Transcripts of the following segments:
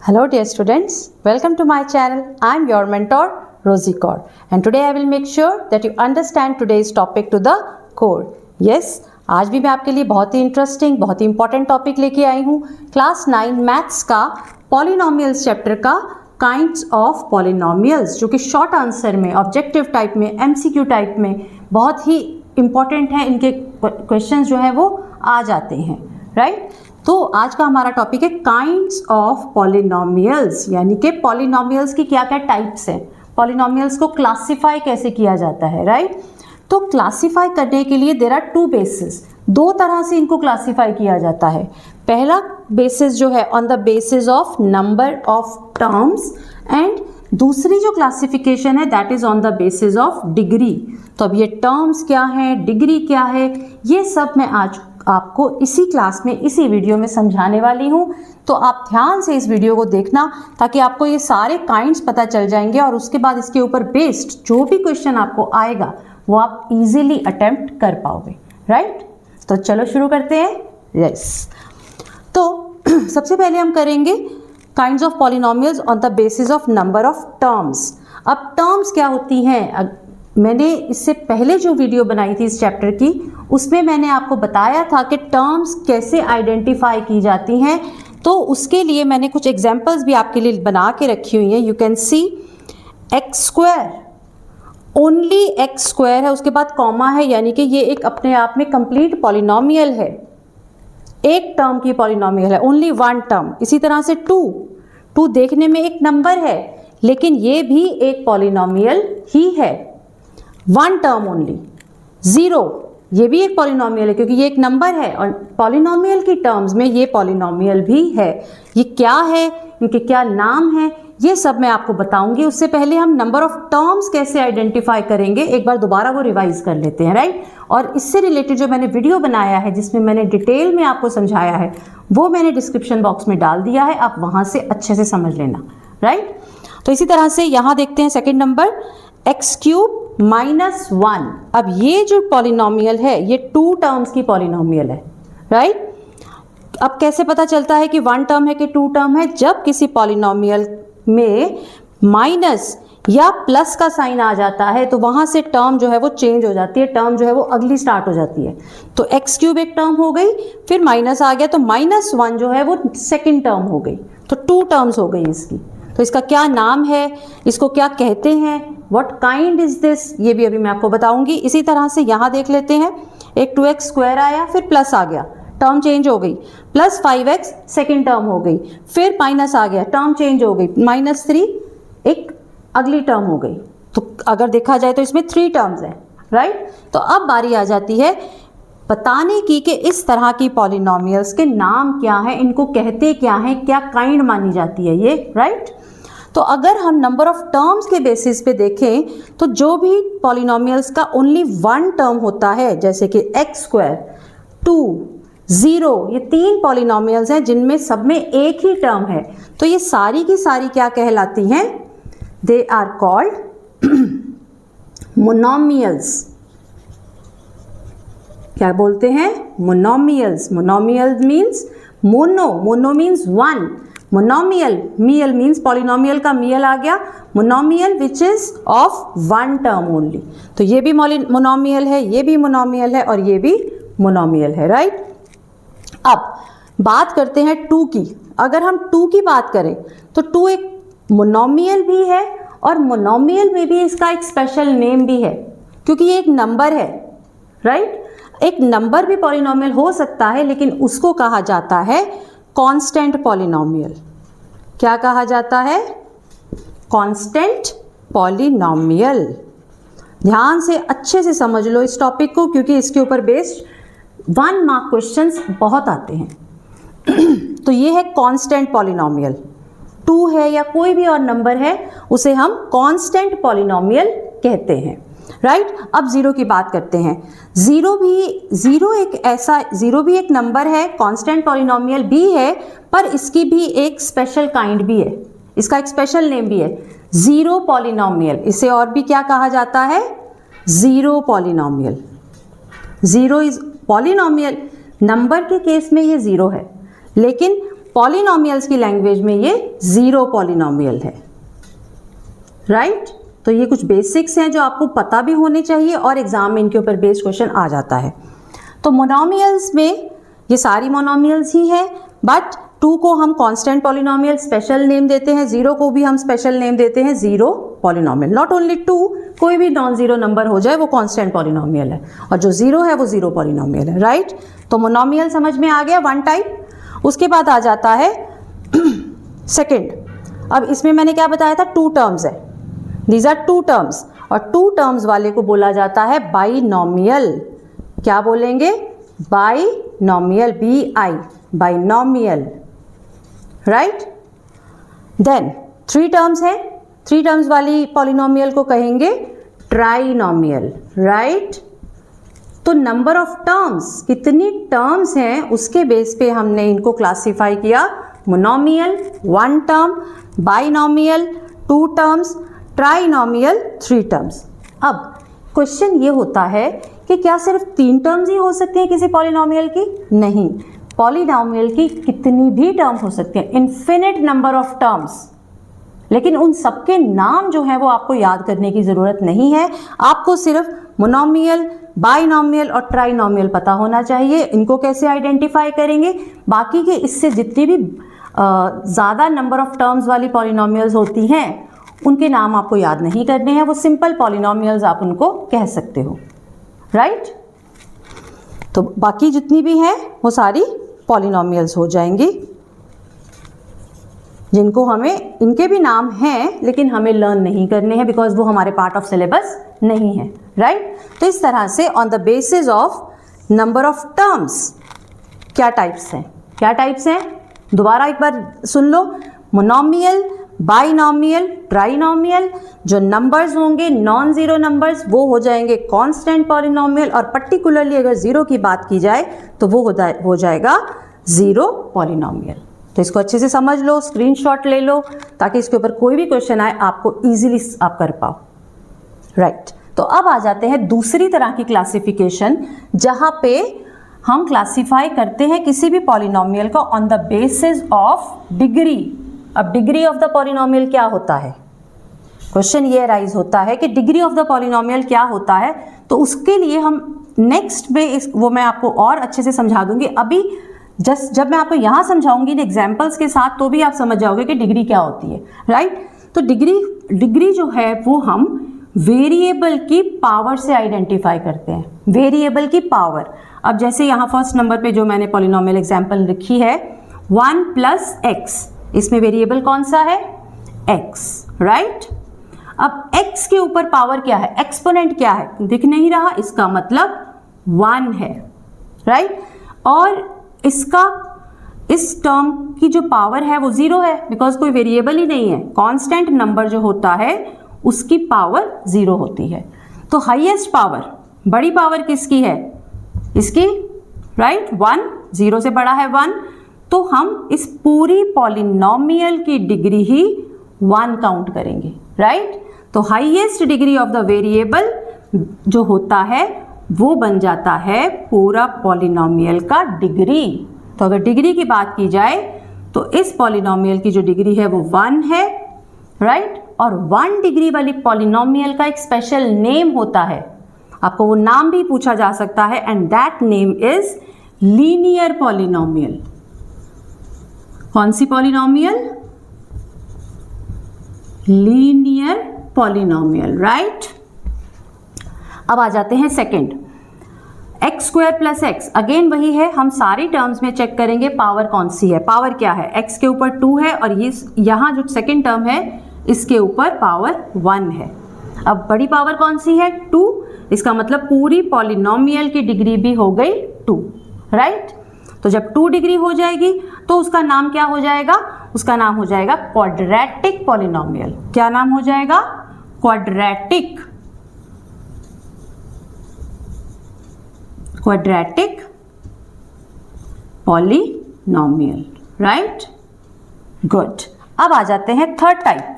Hello dear students, welcome to my channel. I am your mentor Rosie Kaur and today I will make sure that you understand today's topic to the core. Yes, आज भी मैं आपके लिए बहुत ही interesting, बहुत ही important topic लेके आई हूँ class 9 maths का पॉलिनोमियल्स चैप्टर का काइंड्स ऑफ पॉलिनोमियल्स, जो कि शॉर्ट आंसर में, ऑब्जेक्टिव टाइप में, एमसीक्यू टाइप में बहुत ही इंपॉर्टेंट है। इनके क्वेश्चंस जो है वो आ जाते हैं, राइट। तो आज का हमारा टॉपिक है काइंड्स ऑफ पॉलिनोमियल्स, यानी कि पॉलिनोमियल्स की क्या क्या टाइप्स हैं, पॉलिनोमियल्स को क्लासिफाई कैसे किया जाता है, राइट। तो क्लासिफाई करने के लिए देयर आर टू बेसिस, दो तरह से इनको क्लासिफाई किया जाता है। पहला बेसिस जो है on the basis of number of terms and दूसरी जो क्लासिफिकेशन है that is on the basis of degree. तो अब ये टर्म्स क्या है, डिग्री क्या है, ये सब मैं आज आपको इसी क्लास में, इसी वीडियो में समझाने वाली हूँ। तो आप ध्यान से इस वीडियो को देखना ताकि आपको ये सारे काइंड्स पता चल जाएंगे और उसके बाद इसके ऊपर बेस्ड जो भी क्वेश्चन आपको आएगा वो आप इजीली अटेम्प्ट कर पाओगे, राइट। तो चलो शुरू करते हैं। यस, तो सबसे पहले हम करेंगे kinds of polynomials on the basis of number of terms. अब टर्म्स क्या होती हैं, मैंने इससे पहले जो वीडियो बनाई थी इस चैप्टर की, उसमें मैंने आपको बताया था कि टर्म्स कैसे आइडेंटिफाई की जाती हैं। तो उसके लिए मैंने कुछ एग्जांपल्स भी आपके लिए बना के रखी हुई हैं। You can see x square, only x square है, उसके बाद कॉमा है, यानी कि ये एक अपने आप में कंप्लीट पॉलिनोमियल है, एक टर्म की पॉलिनोमियल है, ओनली वन टर्म। इसी तरह से टू देखने में एक नंबर है लेकिन ये भी एक पॉलिनोमियल ही है, वन टर्म ओनली। जीरो, ये भी एक पॉलिनोमियल है क्योंकि ये एक नंबर है और पॉलिनोमियल की टर्म्स में ये पॉलिनोमियल भी है। ये क्या है, इनके क्या नाम है, ये सब मैं आपको बताऊंगी। उससे पहले हम नंबर ऑफ टर्म्स कैसे आइडेंटिफाई करेंगे एक बार दोबारा वो रिवाइज कर लेते हैं, राइट। और इससे रिलेटेड जो मैंने वीडियो बनाया है जिसमें मैंने डिटेल में आपको समझाया है वो मैंने डिस्क्रिप्शन बॉक्स में डाल दिया है, आप वहां से अच्छे से समझ लेना, राइट। तो इसी तरह से यहाँ देखते हैं second number x cube minus one. अब ये जो पॉलिनोमियल है ये टू टर्म्स की पॉलिनोमियल है, राइट। अब कैसे पता चलता है कि वन टर्म है कि टू टर्म है, जब किसी पॉलिनोमियल में माइनस या प्लस का साइन आ जाता है तो वहां से टर्म जो है वो चेंज हो जाती है, टर्म जो है वो अगली स्टार्ट हो जाती है। तो एक्स क्यूब एक टर्म हो गई, फिर माइनस आ गया तो माइनस वन जो है वो सेकेंड टर्म हो गई, तो टू टर्म्स हो गई इसकी। तो इसका क्या नाम है, इसको क्या कहते हैं, व्हाट काइंड इज दिस, ये भी अभी मैं आपको बताऊंगी। इसी तरह से यहाँ देख लेते हैं, एक 2x स्क्वायर आया, फिर प्लस आ गया, टर्म चेंज हो गई, प्लस 5x सेकेंड टर्म हो गई, फिर माइनस आ गया, टर्म चेंज हो गई, माइनस 3 एक अगली टर्म हो गई। तो अगर देखा जाए तो इसमें 3 टर्म्स हैं, राइट। तो अब बारी आ जाती है बताने की कि इस तरह की पॉलिनोमियल्स के नाम क्या है, इनको कहते क्या हैं, क्या काइंड मानी जाती है ये, राइट। तो अगर हम नंबर ऑफ टर्म्स के बेसिस पे देखें तो जो भी पॉलिनोमियल्स का ओनली वन टर्म होता है, जैसे कि एक्स स्क्वायर, 2, 0, ये 3 पॉलिनोमियल्स हैं जिनमें सब में एक ही टर्म है, तो ये सारी की सारी क्या कहलाती हैं, दे आर कॉल्ड मोनोमियल्स। क्या बोलते हैं, monomials. Monomial means mono means one, monomial, mial means polynomial का मियल आ गया, monomial which is of one term only. तो ये भी मोनोमियल है, ये भी मोनोमियल है और ये भी मोनोमियल है, राइट। अब बात करते हैं 2 की। अगर हम 2 की बात करें तो 2 एक मोनोमियल भी है और मोनोमियल में भी इसका एक स्पेशल नेम भी है क्योंकि ये एक नंबर है, राइट। एक नंबर भी पॉलिनोमियल हो सकता है लेकिन उसको कहा जाता है कांस्टेंट पॉलिनोमियल। क्या कहा जाता है, कांस्टेंट पॉलिनोमियल। ध्यान से अच्छे से समझ लो इस टॉपिक को क्योंकि इसके ऊपर बेस्ड 1 मार्क क्वेश्चंस बहुत आते हैं। तो ये है कांस्टेंट पॉलिनोमियल। 2 है या कोई भी और नंबर है उसे हम कांस्टेंट पॉलिनोमियल कहते हैं, राइट। अब 0 की बात करते हैं। 0 भी एक नंबर है, कांस्टेंट पॉलिनोमियल भी है, पर इसकी भी एक स्पेशल काइंड भी है, इसका एक स्पेशल नेम भी है, जीरो पॉलिनोमियल। इसे और भी क्या कहा जाता है, zero polynomial. Zero is polynomial, number के केस में ये जीरो है, लेकिन पॉलिनोमियल्स की लैंग्वेज में ये जीरो पॉलिनोमियल है, राइट। तो ये कुछ बेसिक्स हैं जो आपको पता भी होने चाहिए और एग्जाम में इनके ऊपर बेस्ड क्वेश्चन आ जाता है। तो मोनोमियल्स में ये सारी मोनोमियल्स ही हैं, बट 2 को हम कांस्टेंट पॉलिनोमियल स्पेशल नेम देते हैं, 0 को भी हम स्पेशल नेम देते हैं जीरो पॉलिनोमियल। नॉट ओनली 2, कोई भी नॉन जीरो नंबर हो जाए वो कांस्टेंट पॉलिनोमियल है, और जो जीरो है वो जीरो पॉलिनोमियल है, राइट। तो मोनोमियल समझ में आ गया, वन टाइप। उसके बाद आ जाता है सेकेंड। अब इसमें मैंने क्या बताया था, 2 टर्म्स है, दीज आर 2 टर्म्स, और 2 टर्म्स वाले को बोला जाता है बाइनोमियल। क्या बोलेंगे, binomial, BI, binomial, right. Then 3 terms है, 3 टर्म्स वाली पॉलिनोमियल को कहेंगे ट्राइनोमियल, राइट। तो नंबर ऑफ टर्म्स, कितनी टर्म्स हैं उसके बेस पे हमने इनको क्लासिफाई किया। Monomial 1 term, binomial 2 terms, trinomial 3 terms. अब क्वेश्चन ये होता है कि क्या सिर्फ 3 टर्म्स ही हो सकती हैं किसी पॉलिनोमियल की? नहीं, पॉलिनोमियल की कितनी भी टर्म हो सकती हैं, इन्फिनिट नंबर ऑफ टर्म्स। लेकिन उन सबके नाम जो है वो आपको याद करने की ज़रूरत नहीं है, आपको सिर्फ मोनोमियल, बाइनोमियल और ट्राइनोमियल पता होना चाहिए। इनको कैसे आइडेंटिफाई करेंगे? बाकी के इससे जितनी भी ज़्यादा नंबर ऑफ टर्म्स वाली पॉलिनोमियल्स होती हैं उनके नाम आपको याद नहीं करने हैं, वो सिंपल पॉलिनोमियल्स आप उनको कह सकते हो, राइट। तो बाकी जितनी भी हैं वो सारी पॉलिनोमियल्स हो जाएंगी, जिनको हमें, इनके भी नाम हैं लेकिन हमें लर्न नहीं करने हैं बिकॉज वो हमारे पार्ट ऑफ सिलेबस नहीं है, राइट। तो इस तरह से on the basis of number of terms क्या टाइप्स हैं, क्या टाइप्स हैं, दोबारा एक बार सुन लो। मोनोमियल, बाइनोमियल, ट्राइनोमियल, जो नंबर्स होंगे नॉन जीरो नंबर्स वो हो जाएंगे कांस्टेंट पॉलिनोमियल, और पर्टिकुलरली अगर जीरो की बात की जाए तो वो हो जाएगा जीरो पॉलिनोमियल। तो इसको अच्छे से समझ लो, स्क्रीनशॉट ले लो, ताकि इसके ऊपर कोई भी क्वेश्चन आए आपको इजीली आप कर पाओ, राइट। तो अब आ जाते हैं दूसरी तरह की क्लासिफिकेशन, जहां पे हम क्लासिफाई करते हैं किसी भी पॉलिनोमियल को on the basis of degree. अब डिग्री ऑफ द पॉलिनोमियल क्या होता है, क्वेश्चन ये राइज होता है कि डिग्री ऑफ द पॉलिनोमियल क्या होता है। तो उसके लिए हम नेक्स्ट में वो मैं आपको और अच्छे से समझा दूंगी। अभी जब मैं आपको यहाँ समझाऊंगी इन एग्जाम्पल्स के साथ तो भी आप समझ जाओगे कि डिग्री क्या होती है, राइट। तो डिग्री जो है वो हम वेरिएबल की पावर से आइडेंटिफाई करते हैं, वेरिएबल की पावर। अब जैसे यहाँ फर्स्ट नंबर पे जो मैंने पॉलिनोमियल एग्जाम्पल लिखी है 1 + x, इसमें वेरिएबल कौन सा है, x, राइट। अब x के ऊपर पावर क्या है, एक्सपोनेंट क्या है, दिख नहीं रहा, इसका मतलब 1 है, राइट। और इसका, इस टर्म की जो पावर है वो 0 है, बिकॉज कोई वेरिएबल ही नहीं है। कांस्टेंट नंबर जो होता है उसकी पावर 0 होती है। तो हाईएस्ट पावर, बड़ी पावर किसकी है, इसकी, राइट, 1, 0 से बड़ा है 1। तो हम इस पूरी पॉलिनोमियल की डिग्री ही 1 काउंट करेंगे, राइट। तो highest degree of the variable जो होता है वो बन जाता है पूरा पॉलिनोमियल का डिग्री। तो अगर डिग्री की बात की जाए तो इस पॉलिनोमियल की जो डिग्री है वो 1 है, राइट। और 1 डिग्री वाली पॉलिनोमियल का एक स्पेशल नेम होता है, आपको वो नाम भी पूछा जा सकता है, and that name is linear polynomial. कौन सी पॉलिनोमियल, लीनियर पॉलिनोमियल, राइट। अब आ जाते हैं सेकंड, x² + x, अगेन वही है, हम सारी टर्म्स में चेक करेंगे पावर कौन सी है, पावर क्या है, x के ऊपर 2 है और ये यहाँ जो सेकंड टर्म है इसके ऊपर पावर 1 है। अब बड़ी पावर कौन सी है, 2, इसका मतलब पूरी पॉलिनोमियल की डिग्री भी हो गई 2, राइट। तो जब 2 डिग्री हो जाएगी तो उसका नाम क्या हो जाएगा, उसका नाम हो जाएगा क्वाड्रेटिक पॉलिनोमियल। क्या नाम हो जाएगा, क्वाड्रेटिक पॉलिनोमियल, राइट, गुड। अब आ जाते हैं थर्ड टाइप।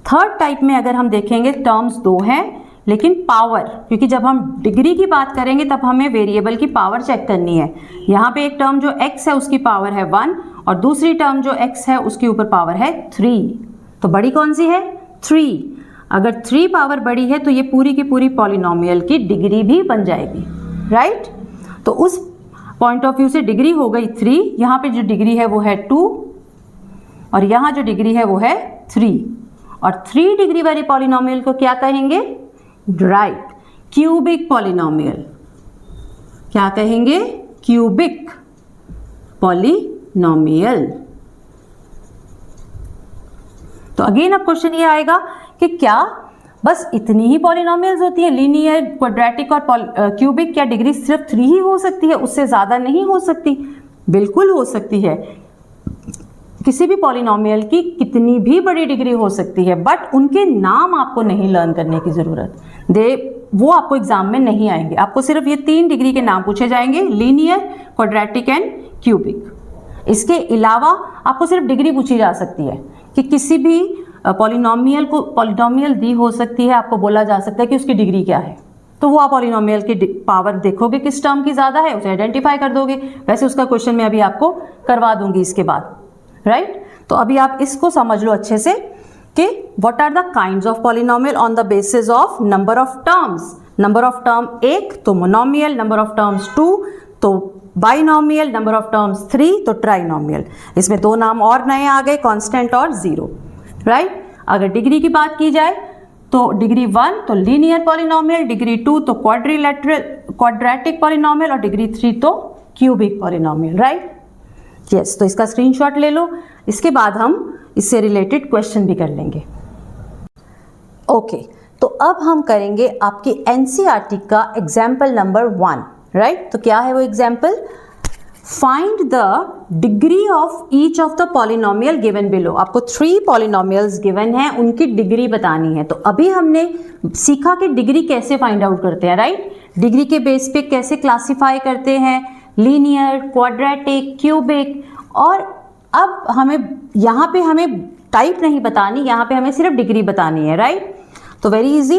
थर्ड टाइप में अगर हम देखेंगे टर्म्स 2 हैं लेकिन पावर, क्योंकि जब हम डिग्री की बात करेंगे तब हमें वेरिएबल की पावर चेक करनी है। यहाँ पे एक टर्म जो x है उसकी पावर है 1 और दूसरी टर्म जो x है उसके ऊपर पावर है 3, तो बड़ी कौन सी है 3। अगर 3 पावर बड़ी है तो ये पूरी की पूरी पॉलिनोमियल की डिग्री भी बन जाएगी, राइट। तो उस पॉइंट ऑफ व्यू से डिग्री हो गई 3, यहाँ पे जो डिग्री है वो है 2 और यहाँ जो डिग्री है वो है 3, और 3 डिग्री वाली पॉलिनोमियल को क्या कहेंगे, राइट, क्यूबिक पॉलिनोमियल। क्या कहेंगे, क्यूबिक पॉलिनोमियल। तो अगेन अब क्वेश्चन ये आएगा कि क्या बस इतनी ही पॉलिनोमियल्स होती है, लीनियर, क्वाड्रेटिक और क्यूबिक, क्या डिग्री सिर्फ 3 ही हो सकती है, उससे ज़्यादा नहीं हो सकती? बिल्कुल हो सकती है। किसी भी पॉलिनोमियल की कितनी भी बड़ी डिग्री हो सकती है, बट उनके नाम आपको नहीं लर्न करने की ज़रूरत, वो आपको एग्जाम में नहीं आएंगे। आपको सिर्फ ये 3 डिग्री के नाम पूछे जाएंगे, लीनियर, क्वाड्रेटिक एंड क्यूबिक। इसके अलावा आपको सिर्फ डिग्री पूछी जा सकती है कि किसी भी पॉलिनोमियल दी हो सकती है, आपको बोला जा सकता है कि उसकी डिग्री क्या है, तो वो आप पॉलिनोमियल की पावर देखोगे किस टर्म की ज़्यादा है, उसे आइडेंटिफाई कर दोगे। वैसे उसका क्वेश्चन मैं अभी आपको करवा दूंगी इसके बाद, राइट। तो अभी आप इसको समझ लो अच्छे से कि what are the kinds of polynomial on the basis of number of terms. Number of term 1 तो मोनोमियल, नंबर ऑफ टर्म्स 2 तो बाइनोमियल, नंबर ऑफ टर्म्स 3 तो ट्राइनोमियल। इसमें 2 नाम और नए आ गए, कांस्टेंट और जीरो, राइट। अगर डिग्री की बात की जाए तो डिग्री 1 तो लीनियर पॉलिनोमियल, डिग्री 2 तो क्वाड्रेटिक पॉलिनोमियल और डिग्री 3 तो क्यूबिक पॉलिनोमियल, राइट। यस, तो इसका स्क्रीनशॉट ले लो, इसके बाद हम इससे रिलेटेड क्वेश्चन भी कर लेंगे। ओके, तो अब हम करेंगे आपकी एनसीईआरटी का एग्जाम्पल नंबर 1, राइट। तो क्या है वो example, find the degree of each of the polynomial given below. आपको 3 पॉलिनोमियल्स गिवन हैं, उनकी डिग्री बतानी है। तो अभी हमने सीखा कि डिग्री कैसे फाइंड आउट करते हैं, राइट। डिग्री के बेस पे कैसे क्लासिफाई करते हैं, लीनियर, क्वाड्रेटिक, क्यूबिक। और अब हमें यहाँ पे हमें टाइप नहीं बतानी, यहाँ पे हमें सिर्फ डिग्री बतानी है, राइट। तो वेरी इजी।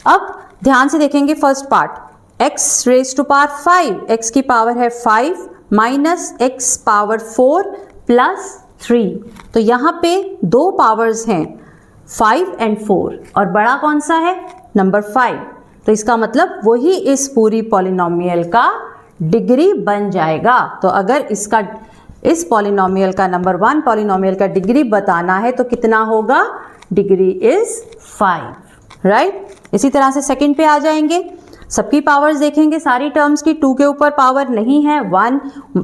अब ध्यान से देखेंगे first part, x raise to power 5, x की पावर है 5 माइनस x पावर 4 प्लस 3। तो यहाँ पे 2 पावर्स हैं 5 एंड 4, और बड़ा कौन सा है, नंबर 5। तो इसका मतलब वही इस पूरी पॉलिनोमियल का डिग्री बन जाएगा। तो अगर इस पॉलिनोमियल का नंबर 1 पॉलिनोमियल का डिग्री बताना है तो कितना होगा, डिग्री इज 5, राइट। इसी तरह से सेकंड पे आ जाएंगे, सबकी पावर्स देखेंगे, सारी टर्म्स की 2 के ऊपर पावर नहीं है 1,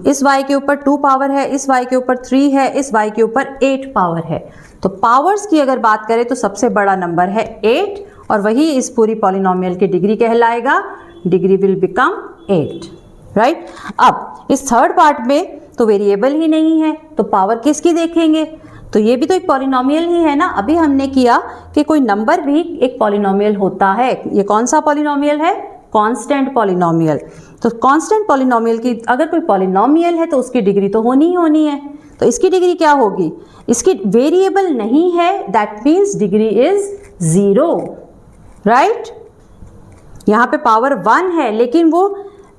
इस y के ऊपर 2 पावर है, इस y के ऊपर 3 है, इस y के ऊपर 8 पावर है। तो पावर्स की अगर बात करें तो सबसे बड़ा नंबर है 8, और वही इस पूरी पॉलिनोमियल की डिग्री कहलाएगा, डिग्री विल बिकम 8, राइट। अब इस थर्ड पार्ट में तो वेरिएबल ही नहीं है, तो पावर किसकी देखेंगे, तो ये भी तो एक पॉलिनोमियल ही है ना। अभी हमने किया कि कोई नंबर भी एक पॉलिनोमियल होता है। ये कौन सा पॉलिनोमियल है, कांस्टेंट पॉलिनोमियल। तो कांस्टेंट पॉलिनोमियल की अगर कोई पॉलिनोमियल है तो उसकी डिग्री तो होनी ही होनी है। तो इसकी डिग्री क्या होगी, इसकी वेरिएबल नहीं है, that means degree is 0, right. यहाँ पे पावर 1 है लेकिन वो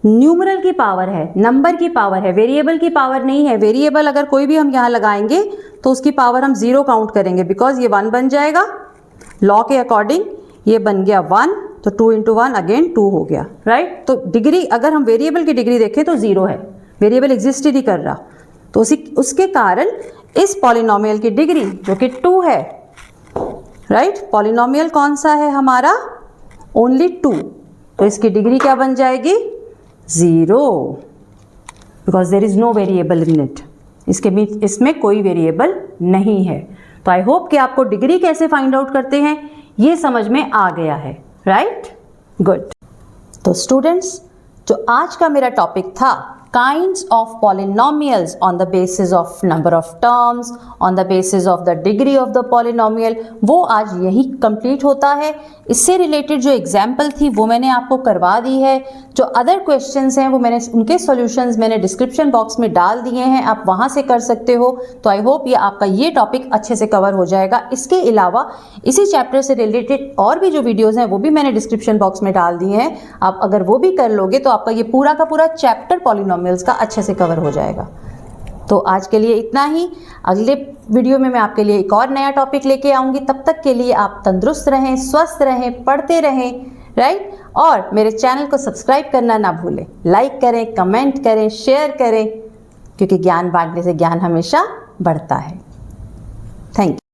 न्यूमरल की पावर है, नंबर की पावर है, वेरिएबल की पावर नहीं है। वेरिएबल अगर कोई भी हम यहाँ लगाएंगे तो उसकी पावर हम 0 काउंट करेंगे, बिकॉज ये 1 बन जाएगा। लॉ के अकॉर्डिंग ये बन गया 1, तो 2 इंटू 1 अगेन 2 हो गया, राइट। तो डिग्री अगर हम वेरिएबल की डिग्री देखें तो 0 है, वेरिएबल एग्जिस्ट ही नहीं कर रहा। तो उसके कारण इस पॉलिनोमियल की डिग्री जो कि 2 है, राइट। पॉलिनोमियल कौन सा है हमारा, ओनली 2, तो इसकी डिग्री क्या बन जाएगी, 0, because there is no variable in it. इसमें कोई वेरिएबल नहीं है। तो आई होप कि आपको डिग्री कैसे फाइंड आउट करते हैं ये समझ में आ गया है, राइट, गुड। तो स्टूडेंट्स, जो आज का मेरा टॉपिक था kinds of polynomials on the basis of number of terms, on the basis of the degree of the polynomial, वो आज यही कंप्लीट होता है। इससे रिलेटेड जो एग्जाम्पल थी वो मैंने आपको करवा दी है। जो अदर क्वेश्चंस हैं वो मैंने उनके सॉल्यूशंस मैंने डिस्क्रिप्शन बॉक्स में डाल दिए हैं, आप वहाँ से कर सकते हो। तो आई होप ये आपका ये टॉपिक अच्छे से कवर हो जाएगा। इसके अलावा इसी चैप्टर से रिलेटेड और भी जो वीडियोज़ हैं वो भी मैंने डिस्क्रिप्शन बॉक्स में डाल दिए हैं। आप अगर वो भी कर लोगे तो आपका ये पूरा का पूरा चैप्टर पॉलिनोमियल्स का अच्छे से कवर हो जाएगा। तो आज के लिए इतना ही। अगले वीडियो में मैं आपके लिए एक और नया टॉपिक लेके आऊँगी। तब तक के लिए आप तंदुरुस्त रहें, स्वस्थ रहें, पढ़ते रहें, राइट। और मेरे चैनल को सब्सक्राइब करना ना भूलें। लाइक करें, कमेंट करें, शेयर करें, क्योंकि ज्ञान बांटने से ज्ञान हमेशा बढ़ता है। Thank you.